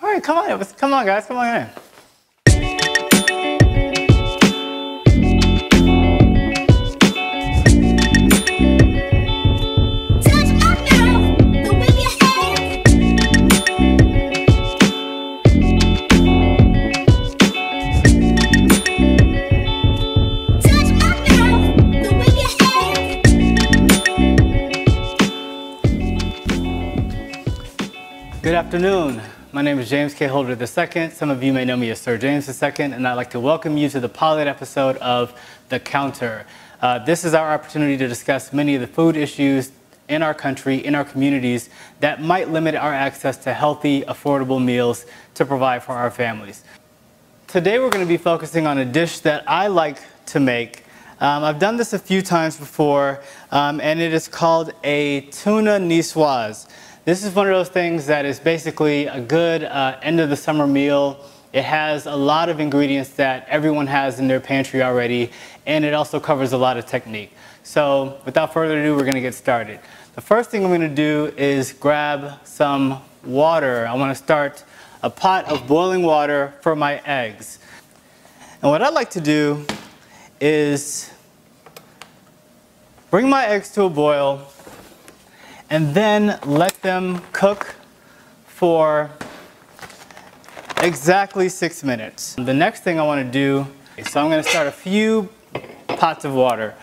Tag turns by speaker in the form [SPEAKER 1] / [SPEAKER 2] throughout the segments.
[SPEAKER 1] All right, come on guys, come on in. Good afternoon. My name is James K. Holder II. Some of you may know me as Sir James II, and I'd like to welcome you to the pilot episode of The Counter. This is our opportunity to discuss many of the food issues in our country, in our communities, that might limit our access to healthy, affordable meals to provide for our families. Today we're going to be focusing on a dish that I like to make. I've done this a few times before, and it is called a tuna niçoise. This is one of those things that is basically a good end of the summer meal. It has a lot of ingredients that everyone has in their pantry already, and it also covers a lot of technique. So without further ado, we're going to get started. The first thing I'm going to do is grab some water. I want to start a pot of boiling water for my eggs. And what I like to do is bring my eggs to a boil and then let them cook for exactly 6 minutes. The next thing I want to do, so I'm going to start a few pots of water.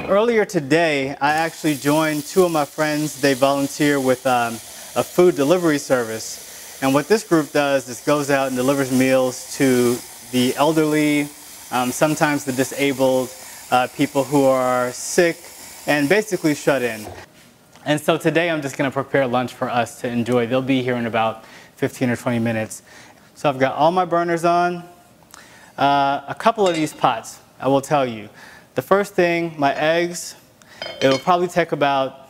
[SPEAKER 1] Earlier today, I actually joined two of my friends. They volunteer with a food delivery service. And what this group does is goes out and delivers meals to the elderly, sometimes the disabled, people who are sick, and basically shut in. And so today I'm just going to prepare lunch for us to enjoy. They'll be here in about 15 or 20 minutes. So I've got all my burners on. A couple of these pots, I will tell you. The first thing, my eggs, it will probably take about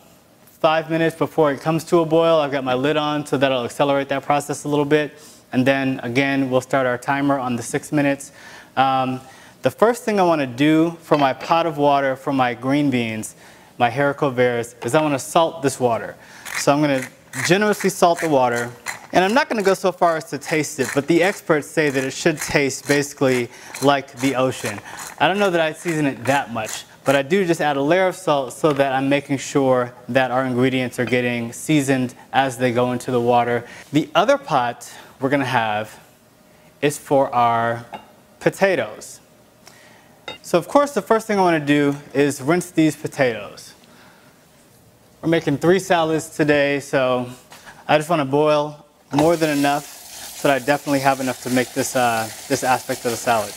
[SPEAKER 1] 5 minutes before it comes to a boil. I've got my lid on, so that'll accelerate that process a little bit. And then again, we'll start our timer on the 6 minutes. The first thing I want to do for my pot of water for my green beans, my haricot verts, is I want to salt this water. So I'm going to generously salt the water. And I'm not going to go so far as to taste it, but the experts say that it should taste basically like the ocean. I don't know that I season it that much, but I do just add a layer of salt so that I'm making sure that our ingredients are getting seasoned as they go into the water. The other pot we're going to have is for our potatoes. So of course the first thing I want to do is rinse these potatoes. We're making 3 salads today, so I just want to boil more than enough so that I definitely have enough to make this, this aspect of the salad.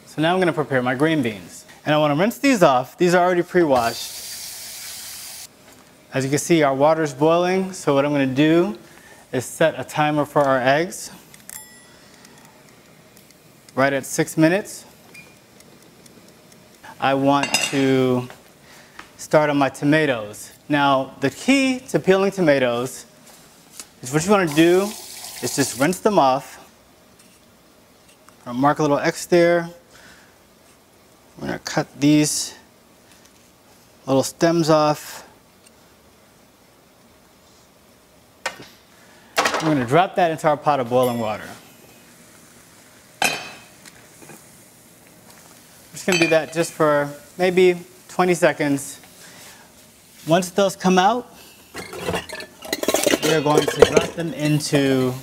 [SPEAKER 1] So now I'm going to prepare my green beans. And I want to rinse these off. These are already pre-washed. As you can see, our water is boiling, so what I'm going to do is set a timer for our eggs right at 6 minutes. I want to start on my tomatoes. Now, the key to peeling tomatoes is what you want to do is just rinse them off. I'll mark a little X there. We're going to cut these little stems off. We're going to drop that into our pot of boiling water. I'm just going to do that just for maybe 20 seconds. Once those come out, we are going to drop them into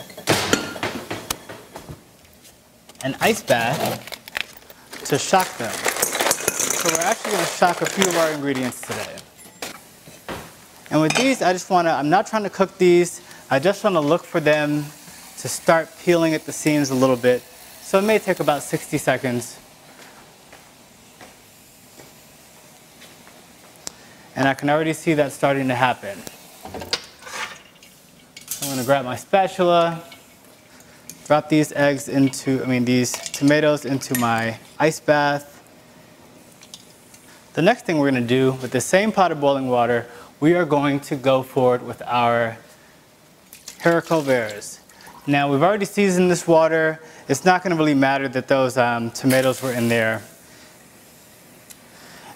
[SPEAKER 1] an ice bath to shock them. So we're actually going to shock a few of our ingredients today. And with these, I'm not trying to cook these. I just want to look for them to start peeling at the seams a little bit. So it may take about 60 seconds. And I can already see that starting to happen. I'm going to grab my spatula, drop these these tomatoes into my ice bath. The next thing we're going to do with the same pot of boiling water, we are going to go forward with our haricot verts. Now we've already seasoned this water. It's not going to really matter that those tomatoes were in there.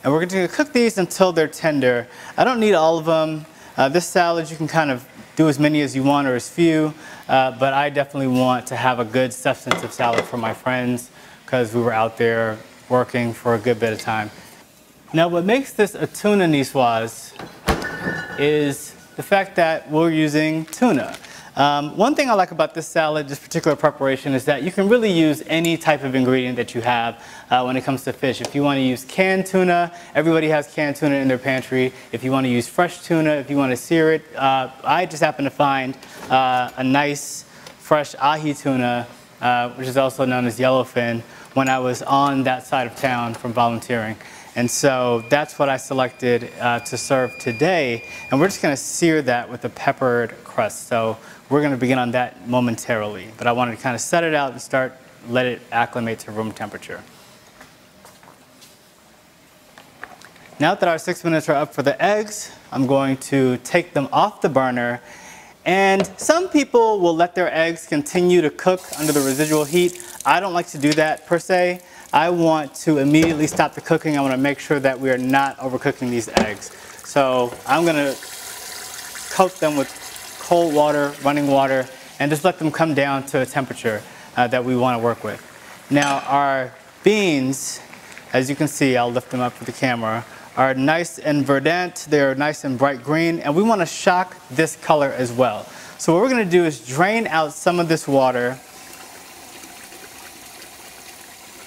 [SPEAKER 1] And we're going to cook these until they're tender. I don't need all of them. This salad, you can kind of do as many as you want or as few, but I definitely want to have a good substantive salad for my friends because we were out there working for a good bit of time. Now what makes this a tuna niçoise is the fact that we're using tuna. One thing I like about this salad, this particular preparation, is that you can really use any type of ingredient that you have when it comes to fish. If you want to use canned tuna, everybody has canned tuna in their pantry. If you want to use fresh tuna, if you want to sear it, I just happened to find a nice fresh ahi tuna, which is also known as yellowfin, when I was on that side of town from volunteering. And so that's what I selected to serve today. And we're just going to sear that with a peppered crust. So we're going to begin on that momentarily. But I wanted to kind of set it out and let it acclimate to room temperature. Now that our 6 minutes are up for the eggs, I'm going to take them off the burner. And some people will let their eggs continue to cook under the residual heat. I don't like to do that per se. I want to immediately stop the cooking. I want to make sure that we are not overcooking these eggs. So I'm going to coat them with cold water, running water, and just let them come down to a temperature that we want to work with. Now our beans, as you can see, I'll lift them up for the camera, are nice and verdant. They're nice and bright green, and we want to shock this color as well. So what we're going to do is drain out some of this water.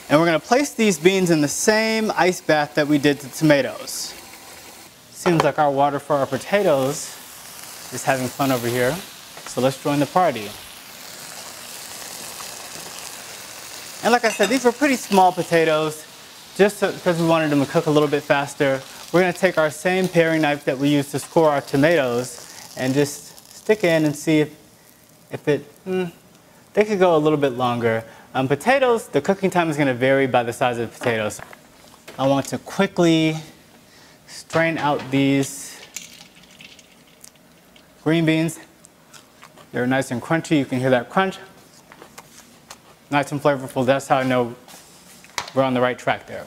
[SPEAKER 1] And we're going to place these beans in the same ice bath that we did the tomatoes. Seems like our water for our potatoes is having fun over here. So let's join the party. And like I said, these were pretty small potatoes, just because we wanted them to cook a little bit faster. We're going to take our same paring knife that we used to score our tomatoes and just stick in and see if they could go a little bit longer. Potatoes, the cooking time is going to vary by the size of the potatoes. I want to quickly strain out these green beans. They're nice and crunchy. You can hear that crunch. Nice and flavorful. That's how I know we're on the right track there.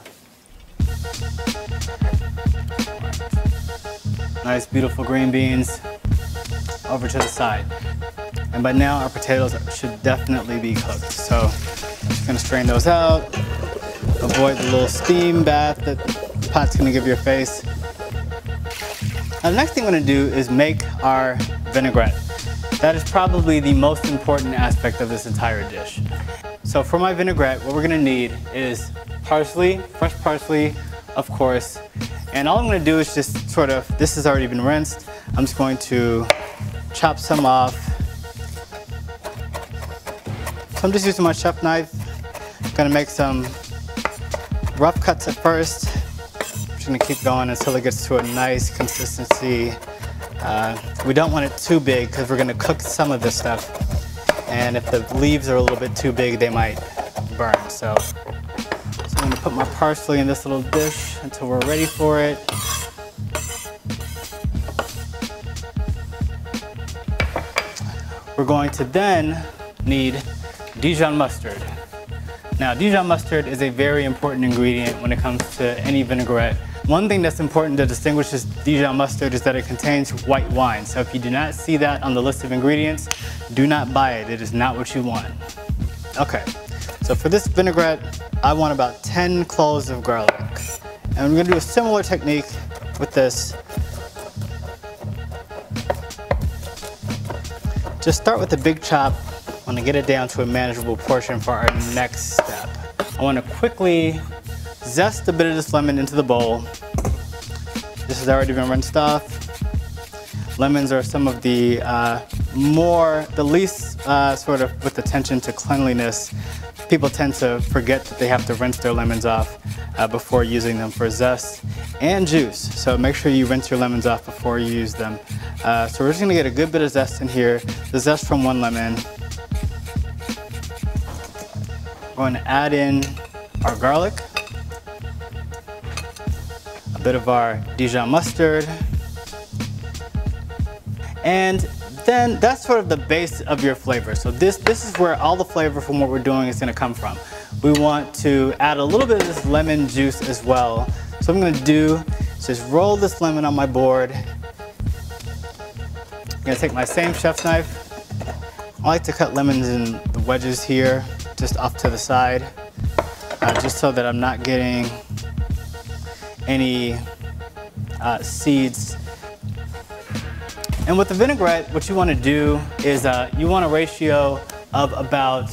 [SPEAKER 1] Nice, beautiful green beans over to the side. And by now our potatoes should definitely be cooked. So I'm just going to strain those out. Avoid the little steam bath that the pot's going to give your face. Now the next thing I'm going to do is make our vinaigrette. That is probably the most important aspect of this entire dish. So for my vinaigrette, what we're going to need is parsley, fresh parsley, of course. And all I'm going to do is just sort of, this has already been rinsed. I'm just going to chop some off. So I'm just using my chef knife. I'm going to make some rough cuts at first. I'm just going to keep going until it gets to a nice consistency. We don't want it too big because we're going to cook some of this stuff. And if the leaves are a little bit too big, they might burn. So I'm going to put my parsley in this little dish until we're ready for it. We're going to then need Dijon mustard. Now, Dijon mustard is a very important ingredient when it comes to any vinaigrette. One thing that's important to distinguish this Dijon mustard is that it contains white wine. So if you do not see that on the list of ingredients, do not buy it. It is not what you want. Okay, so for this vinaigrette, I want about 10 cloves of garlic. And we're gonna do a similar technique with this. Just start with a big chop. I want to get it down to a manageable portion for our next step. I want to quickly zest a bit of this lemon into the bowl. This has already been rinsed off. Lemons are some of the least sort of with attention to cleanliness. People tend to forget that they have to rinse their lemons off before using them for zest and juice. So make sure you rinse your lemons off before you use them. So we're just going to get a good bit of zest in here. The zest from one lemon. We're going to add in our garlic, a bit of our Dijon mustard, and then that's sort of the base of your flavor. So this is where all the flavor from what we're doing is going to come from. We want to add a little bit of this lemon juice as well. So what I'm going to do is just roll this lemon on my board gonna take my same chef's knife. I like to cut lemons in the wedges here, just off to the side, just so that I'm not getting any seeds. And with the vinaigrette, what you want to do is you want a ratio of about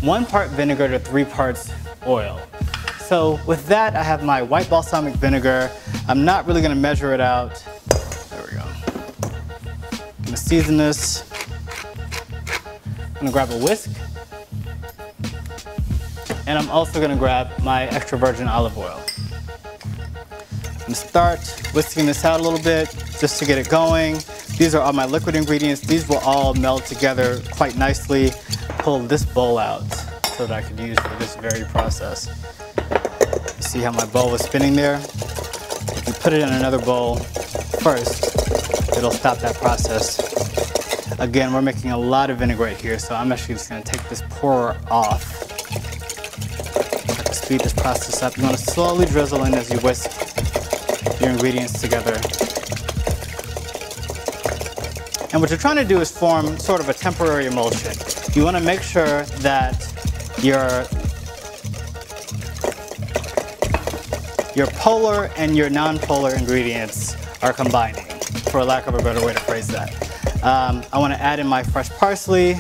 [SPEAKER 1] 1 part vinegar to 3 parts oil. So with that, I have my white balsamic vinegar. I'm not really going to measure it out. There we go. I'm going to season this. I'm going to grab a whisk. And I'm also going to grab my extra virgin olive oil. I'm going to start whisking this out a little bit just to get it going. These are all my liquid ingredients. These will all meld together quite nicely. Pull this bowl out so that I could use for this very process. You see how my bowl was spinning there? If you put it in another bowl first, it'll stop that process. Again, we're making a lot of vinaigrette here, so I'm actually just going to take this pourer off. To speed this process up, you want to slowly drizzle in as you whisk your ingredients together. And what you're trying to do is form sort of a temporary emulsion. You want to make sure that your polar and your non-polar ingredients are combining, for lack of a better way to phrase that. I want to add in my fresh parsley,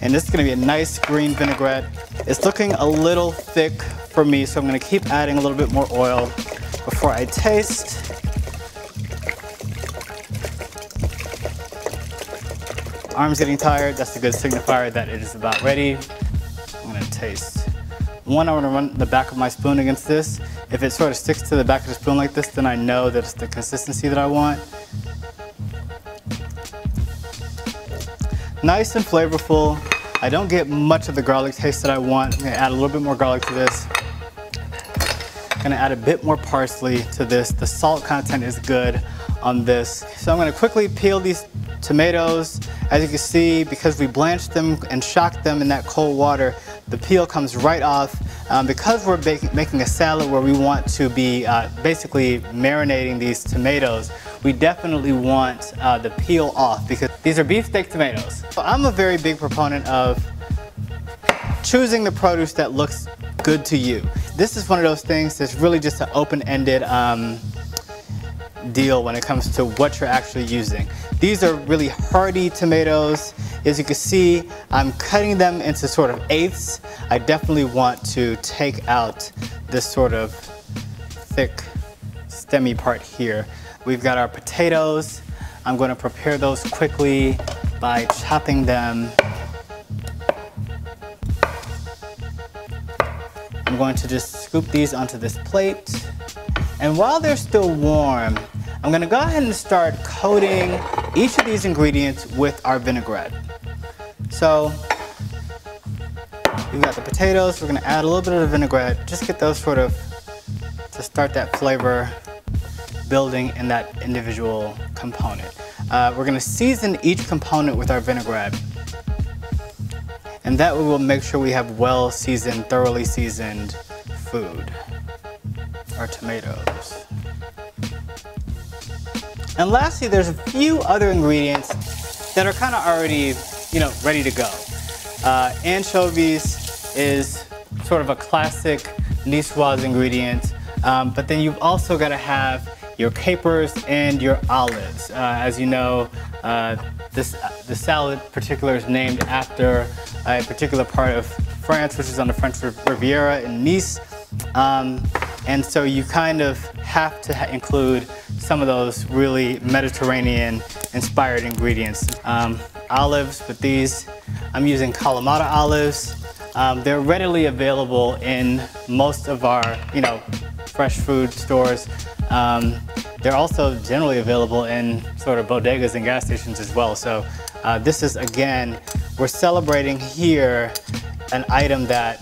[SPEAKER 1] and this is going to be a nice green vinaigrette. It's looking a little thick for me, so I'm going to keep adding a little bit more oil before I taste. Arm's getting tired, that's a good signifier that it is about ready. I'm going to taste. One, I want to run the back of my spoon against this. If it sort of sticks to the back of the spoon like this, then I know that it's the consistency that I want. Nice and flavorful. I don't get much of the garlic taste that I want. I'm going to add a little bit more garlic to this. I'm going to add a bit more parsley to this. The salt content is good on this. So I'm going to quickly peel these tomatoes. As you can see, because we blanched them and shocked them in that cold water, the peel comes right off. Because we're making a salad where we want to be basically marinating these tomatoes, we definitely want the peel off because these are beefsteak tomatoes. So I'm a very big proponent of choosing the produce that looks good to you. This is one of those things that's really just an open-ended deal when it comes to what you're actually using. These are really hearty tomatoes. As you can see, I'm cutting them into sort of eighths. I definitely want to take out this sort of thick, stemmy part here. We've got our potatoes. I'm going to prepare those quickly by chopping them. I'm going to just scoop these onto this plate. And while they're still warm, I'm going to go ahead and start coating each of these ingredients with our vinaigrette. So we've got the potatoes. We're going to add a little bit of the vinaigrette. Just get those sort of to start that flavor building in that individual component. We're going to season each component with our vinaigrette. And that way we'll make sure we have well-seasoned, thoroughly seasoned food. Our tomatoes. And lastly, there's a few other ingredients that are kind of already, ready to go. Anchovies is sort of a classic Niçoise ingredient, but then you've also got to have your capers and your olives. As you know, the salad particular is named after a particular part of France, which is on the French Riviera in Nice. And so you kind of have to include some of those really Mediterranean-inspired ingredients. Olives, but these, I'm using Kalamata olives. They're readily available in most of our, fresh food stores. They're also generally available in sort of bodegas and gas stations as well. So this is, again, we're celebrating here an item that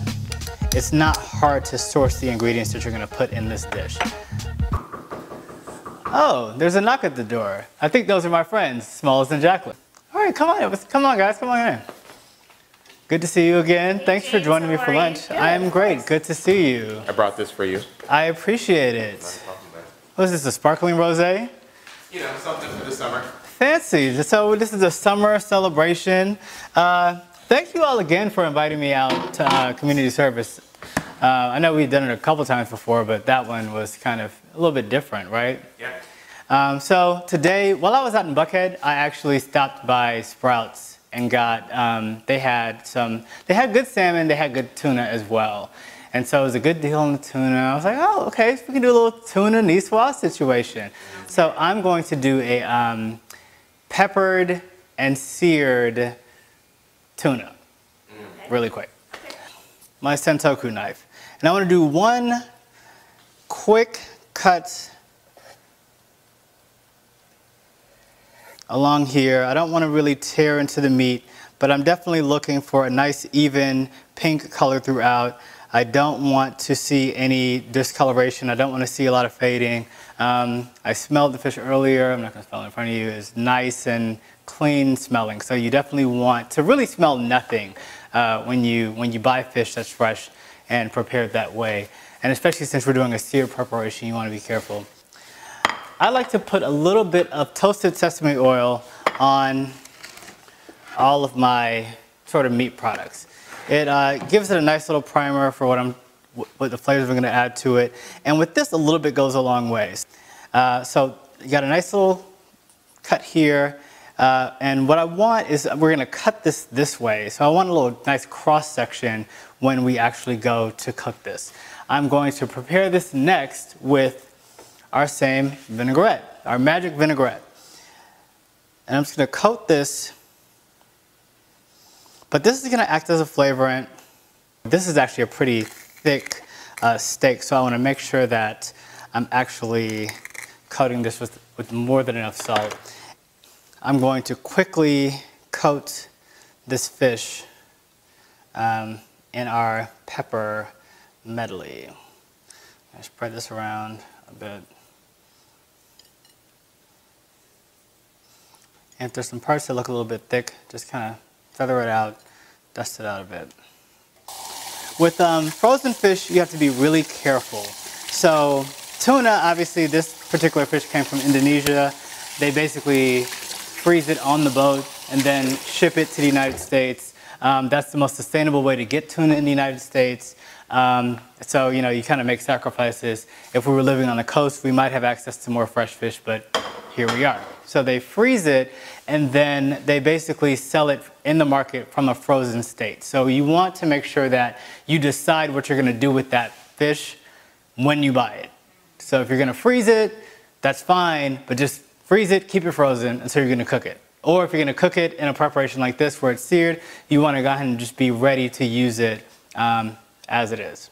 [SPEAKER 1] it's not hard to source the ingredients that you're going to put in this dish. Oh, there's a knock at the door. I think those are my friends, Smalls and Jaclyn. All right, come on guys, come on in. Good to see you again. Thanks for joining me for lunch. I am great, good to see you.
[SPEAKER 2] I brought this for you.
[SPEAKER 1] I appreciate it. What is this, a sparkling rosé?
[SPEAKER 2] Something for the summer.
[SPEAKER 1] Fancy. So this is a summer celebration. Thank you all again for inviting me out to community service. I know we've done it a couple times before, but that one was kind of a little bit different, right?
[SPEAKER 2] Yeah.
[SPEAKER 1] So today, while I was out in Buckhead, I actually stopped by Sprouts and got, they had good salmon, they had good tuna as well. And so it was a good deal on the tuna. I was like, oh, okay, so we can do a little tuna Niçoise situation. So I'm going to do a peppered and seared tuna, really quick. My sentoku knife. And I want to do one quick cut along here. I don't want to really tear into the meat, but I'm definitely looking for a nice even pink color throughout. I don't want to see any discoloration. I don't want to see a lot of fading. I smelled the fish earlier. I'm not going to smell it in front of you. It's nice and clean smelling. So you definitely want to really smell nothing when you buy fish that's fresh and prepared that way. And especially since we're doing a seared preparation, you want to be careful. I like to put a little bit of toasted sesame oil on all of my sort of meat products. It gives it a nice little primer for what the flavors we're going to add to it. And with this, a little bit goes a long ways. So you got a nice little cut here. And what I want is we're going to cut this way. So I want a little nice cross section when we actually go to cook this. I'm going to prepare this next with our same vinaigrette, our magic vinaigrette. And I'm just going to coat this. But this is going to act as a flavorant. This is actually a pretty thick steak, so I want to make sure that I'm actually coating this with more than enough salt. I'm going to quickly coat this fish in our pepper medley. I spread this around a bit. And if there's some parts that look a little bit thick, just kind of feather it out, dust it out a bit. With frozen fish, you have to be really careful. So tuna, obviously this particular fish came from Indonesia. They basically freeze it on the boat and then ship it to the United States. That's the most sustainable way to get tuna in the United States. So, you know, you kind of make sacrifices. If we were living on the coast, we might have access to more fresh fish, but here we are. So they freeze it and then they basically sell it in the market from a frozen state. So you want to make sure that you decide what you're going to do with that fish when you buy it. So if you're going to freeze it, that's fine, but just freeze it, keep it frozen until you're going to cook it. Or if you're going to cook it in a preparation like this where it's seared, you want to go ahead and just be ready to use it as it is.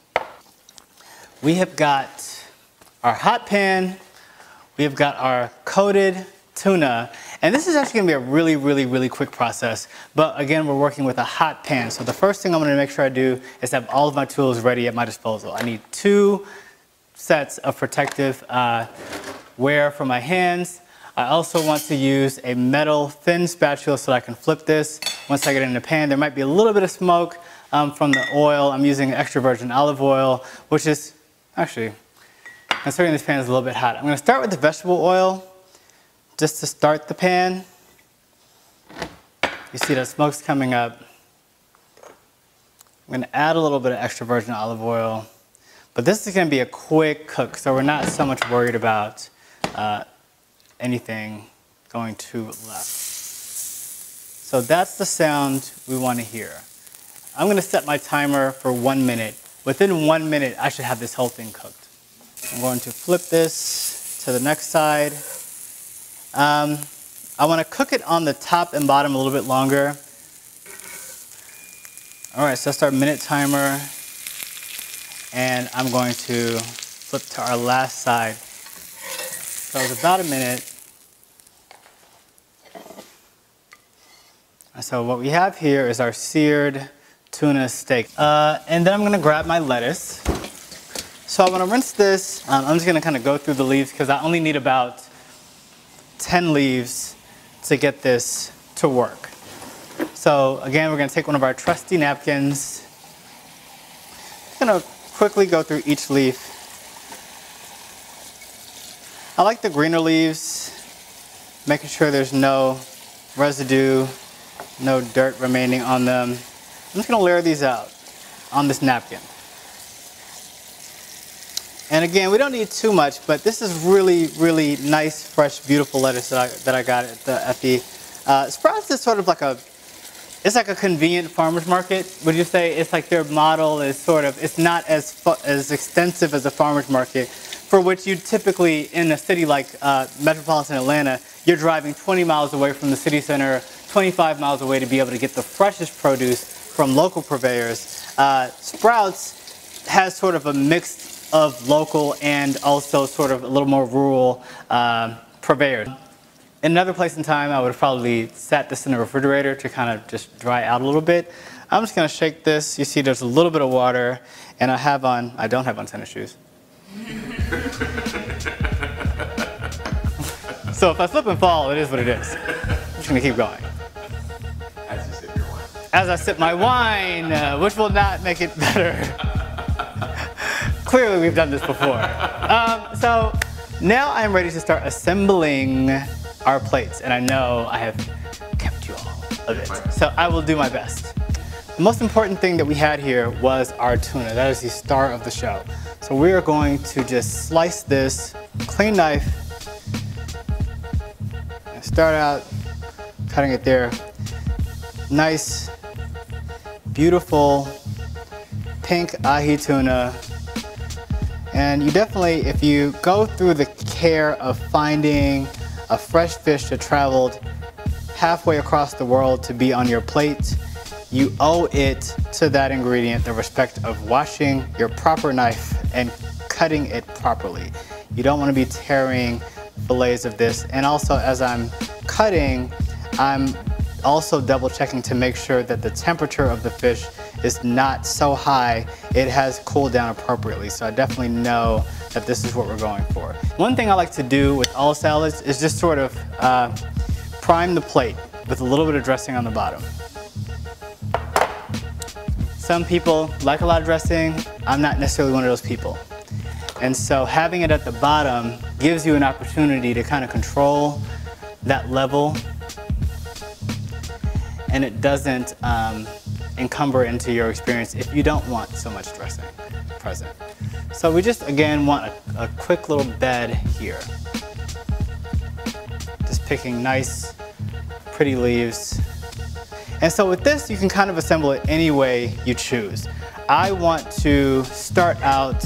[SPEAKER 1] We have got our hot pan. We have got our coated tuna. And this is actually going to be a really, really, really quick process. But again, we're working with a hot pan. So the first thing I'm going to make sure I do is have all of my tools ready at my disposal. I need 2 sets of protective wear for my hands. I also want to use a metal thin spatula so that I can flip this. Once I get it in the pan, there might be a little bit of smoke from the oil. I'm using extra virgin olive oil, which is actually, considering this pan is a little bit hot. I'm going to start with the vegetable oil just to start the pan. You see that smoke's coming up. I'm going to add a little bit of extra virgin olive oil. But this is going to be a quick cook, so we're not so much worried about anything going too left. So that's the sound we want to hear. I'm going to set my timer for 1 minute. Within 1 minute, I should have this whole thing cooked. I'm going to flip this to the next side. I want to cook it on the top and bottom a little bit longer. All right, so that's our minute timer. And I'm going to flip to our last side. So it's about a minute. So what we have here is our seared tuna steak. And then I'm going to grab my lettuce. So I want to rinse this. I'm just going to kind of go through the leaves because I only need about 10 leaves to get this to work. So again, we're going to take one of our trusty napkins. I'm going to quickly go through each leaf. I like the greener leaves making sure there's no residue, no dirt remaining on them. I'm just gonna layer these out on this napkin. And again, we don't need too much, but this is really, really nice, fresh, beautiful lettuce that I got at the Sprouts is sort of like it's like a convenient farmer's market. Would you say it's like their model is sort of, it's not as extensive as a farmer's market, for which you typically, in a city like metropolitan Atlanta, you're driving 20 miles away from the city center, 25 miles away to be able to get the freshest produce from local purveyors. Sprouts has sort of a mix of local and also sort of a little more rural purveyors. In another place in time, I would have probably sat this in the refrigerator to kind of just dry out a little bit. I'm just gonna shake this. You see there's a little bit of water, and I don't have on tennis shoes. So if I slip and fall, it is what it is. I'm just gonna keep going.
[SPEAKER 2] As you sip your wine.
[SPEAKER 1] As I sip my wine, which will not make it better. Clearly we've done this before. So now I'm ready to start assembling our plates, and I know I have kept you all of it, so I will do my best. The most important thing that we had here was our tuna. That is the star of the show. So we are going to just slice this, clean knife, and start out cutting it there. Nice, beautiful, pink ahi tuna. And you definitely, if you go through the care of finding a fresh fish that traveled halfway across the world to be on your plate, you owe it to that ingredient the respect of washing your proper knife and cutting it properly. You don't want to be tearing fillets of this. And also, as I'm cutting, I'm also double checking to make sure that the temperature of the fish is not so high it has cooled down appropriately. So I definitely know that this is what we're going for. One thing I like to do with all salads is just sort of prime the plate with a little bit of dressing on the bottom. Some people like a lot of dressing. I'm not necessarily one of those people. And so having it at the bottom gives you an opportunity to kind of control that level, and it doesn't encumber into your experience if you don't want so much dressing present. So we just, again, want a quick little bed here. Just picking nice, pretty leaves. And so with this, you can kind of assemble it any way you choose. I want to start out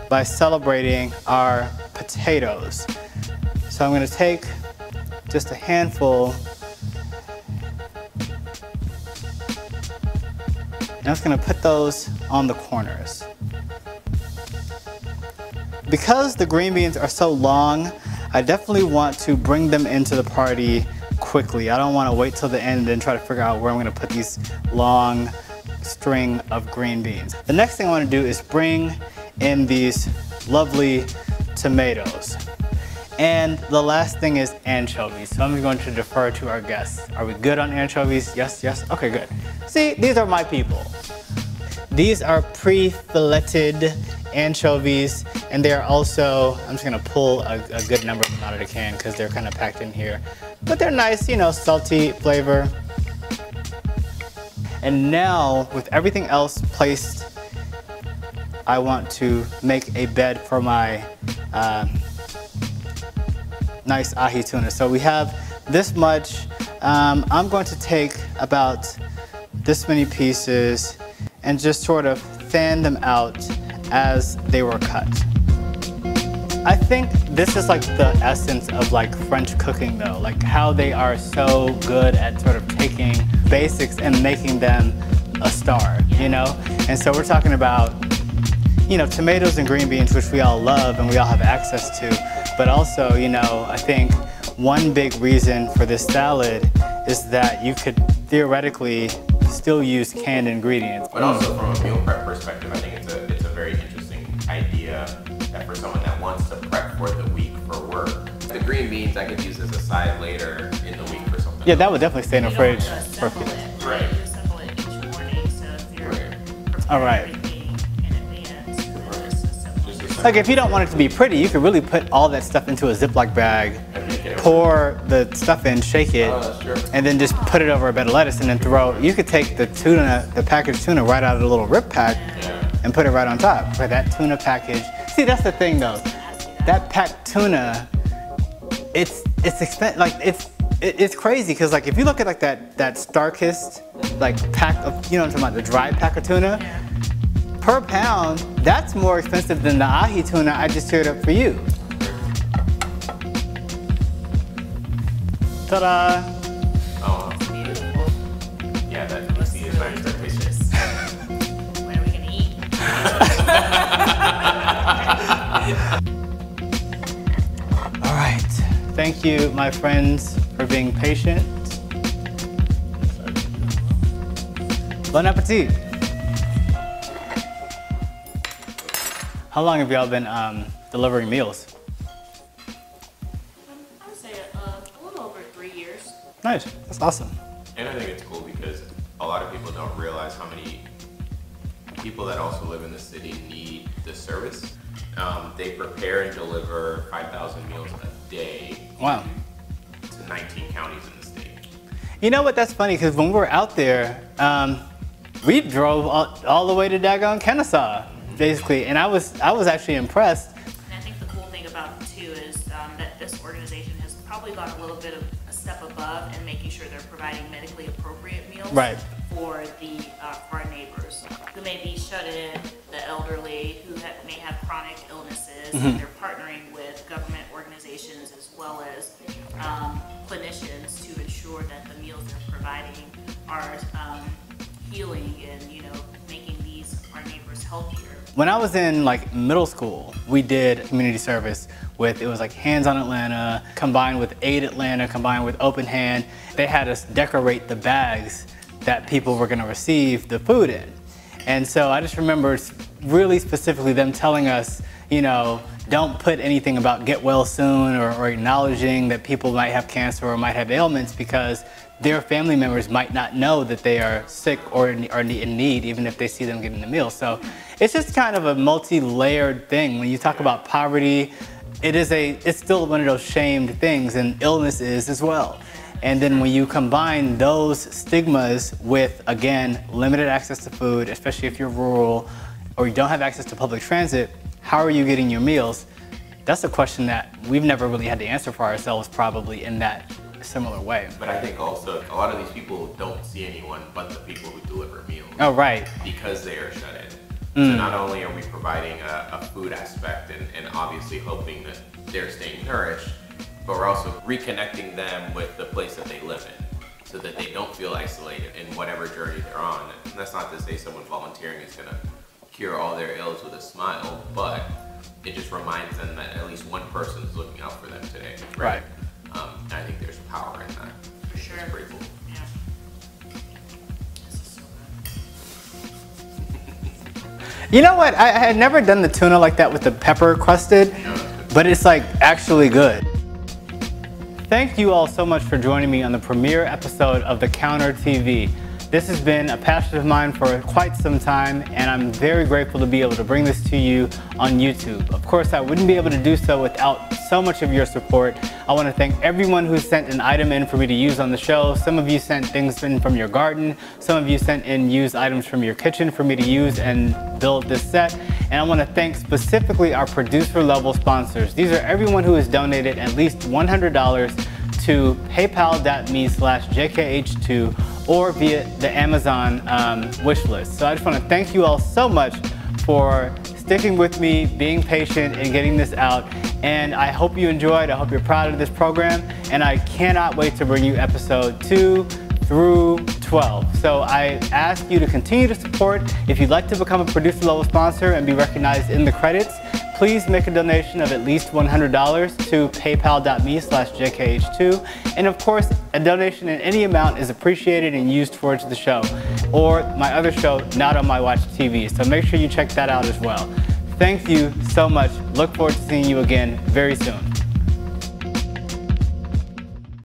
[SPEAKER 1] by celebrating our potatoes. So I'm gonna take just a handful, and I'm just gonna put those on the corners. Because the green beans are so long, I definitely want to bring them into the party quickly. I don't want to wait till the end and then try to figure out where I'm going to put these long string of green beans. The next thing I want to do is bring in these lovely tomatoes. And the last thing is anchovies. So I'm going to defer to our guests. Are we good on anchovies? Yes, yes. Okay, good. See, these are my people. These are pre-filleted anchovies, and they're also, I'm just gonna pull a good number of them out of the can because they're kind of packed in here. But they're nice, you know, salty flavor. And now, with everything else placed, I want to make a bed for my nice ahi tuna. So we have this much. I'm going to take about this many pieces and just sort of fan them out as they were cut. I think this is like the essence of like French cooking though, like how they are so good at sort of taking basics and making them a star, you know? And so we're talking about, you know, tomatoes and green beans, which we all love and we all have access to, but also, you know, I think one big reason for this salad is that you could theoretically still use canned ingredients.
[SPEAKER 2] But also from a meal prep perspective, I think it's a very interesting idea that for someone that wants to prep for the week for work, the green beans I could use as a side later in the week for something.
[SPEAKER 1] Yeah, that would definitely stay in the fridge for a few
[SPEAKER 2] days. Right.
[SPEAKER 3] You assemble it each morning, so if you're
[SPEAKER 1] all right.
[SPEAKER 3] everything in advance, you just assemble it.
[SPEAKER 1] Like if you don't want it to be pretty, you could really put all that stuff into a Ziploc bag pour the stuff in, shake it, and then just put it over a bed of lettuce and then throw. You could take the tuna, the packaged tuna right out of the little rip pack and put it right on top. But that tuna package, see, that's the thing though. That packed tuna, it's expensive. Like it's crazy because like if you look at like that Starkist like pack of, you know what I'm talking about, the dry pack of tuna, per pound, that's more expensive than the ahi tuna I just teared up for you. Ta-da!
[SPEAKER 2] Oh, beautiful. Yeah, that you see is very delicious.
[SPEAKER 3] What are we gonna eat?
[SPEAKER 1] All right. Thank you, my friends, for being patient. Bon appetit. How long have y'all been delivering meals?
[SPEAKER 3] I would say a little over 3 years.
[SPEAKER 1] Nice. That's awesome.
[SPEAKER 2] And I think it's cool because a lot of people don't realize how many people that also live in the city need this service. They prepare and deliver 5,000 meals a day.
[SPEAKER 1] Wow.
[SPEAKER 2] To 19 counties in the state.
[SPEAKER 1] You know what? That's funny because when we were out there, we drove all the way to daggone Kennesaw, basically, and I was actually impressed.
[SPEAKER 3] And I think the cool thing about it too is that this organization has probably gone a little bit of a step above in making sure they're providing medically appropriate meals for our neighbors who may be shut in, the elderly who may have chronic illnesses. And they're partnering with government organizations as well as clinicians to ensure that the meals they're providing are healing and making our neighbors healthier.
[SPEAKER 1] When I was in like middle school, we did community service with, it was like Hands on Atlanta, combined with Aid Atlanta, combined with Open Hand. They had us decorate the bags that people were gonna receive the food in. And so I just remember really specifically them telling us, don't put anything about get well soon or acknowledging that people might have cancer or might have ailments because their family members might not know that they are sick or in need, even if they see them getting the meal. So it's just kind of a multi-layered thing. When you talk about poverty, it's still one of those shamed things, and illness is as well. And then when you combine those stigmas with, again, limited access to food, especially if you're rural or you don't have access to public transit, how are you getting your meals? That's a question that we've never really had to answer for ourselves, probably in that similar way.
[SPEAKER 2] But I think also a lot of these people don't see anyone but the people who deliver meals.
[SPEAKER 1] Oh, right.
[SPEAKER 2] Because they are shut in. So not only are we providing a food aspect and obviously hoping that they're staying nourished, but we're also reconnecting them with the place that they live in so that they don't feel isolated in whatever journey they're on. And that's not to say someone volunteering is gonna cure all their ills with a smile, but it just reminds them that at least one person is looking out for them today.
[SPEAKER 1] Right.
[SPEAKER 2] And I think there's power in that.
[SPEAKER 3] For sure.
[SPEAKER 2] It's pretty cool.
[SPEAKER 3] Yeah. This is so good.
[SPEAKER 1] You know what? I had never done the tuna like that with the pepper crusted, but it's like actually good. Thank you all so much for joining me on the premiere episode of The Counter TV. This has been a passion of mine for quite some time, and I'm very grateful to be able to bring this to you on YouTube. Of course, I wouldn't be able to do so without so much of your support. I want to thank everyone who sent an item in for me to use on the show. Some of you sent things in from your garden. Some of you sent in used items from your kitchen for me to use and build this set. And I want to thank specifically our producer level sponsors. These are everyone who has donated at least $100 to paypal.me/JKH2 or via the Amazon wish list. So I just want to thank you all so much for sticking with me, being patient, and getting this out. And I hope you enjoyed. I hope you're proud of this program. And I cannot wait to bring you episode 2 through 12. So I ask you to continue to support. If you'd like to become a producer level sponsor and be recognized in the credits, please make a donation of at least $100 to paypal.me/JKH2. And of course, a donation in any amount is appreciated and used towards the show or my other show, Not On My Watch TV. So make sure you check that out as well. Thank you so much. Look forward to seeing you again very soon.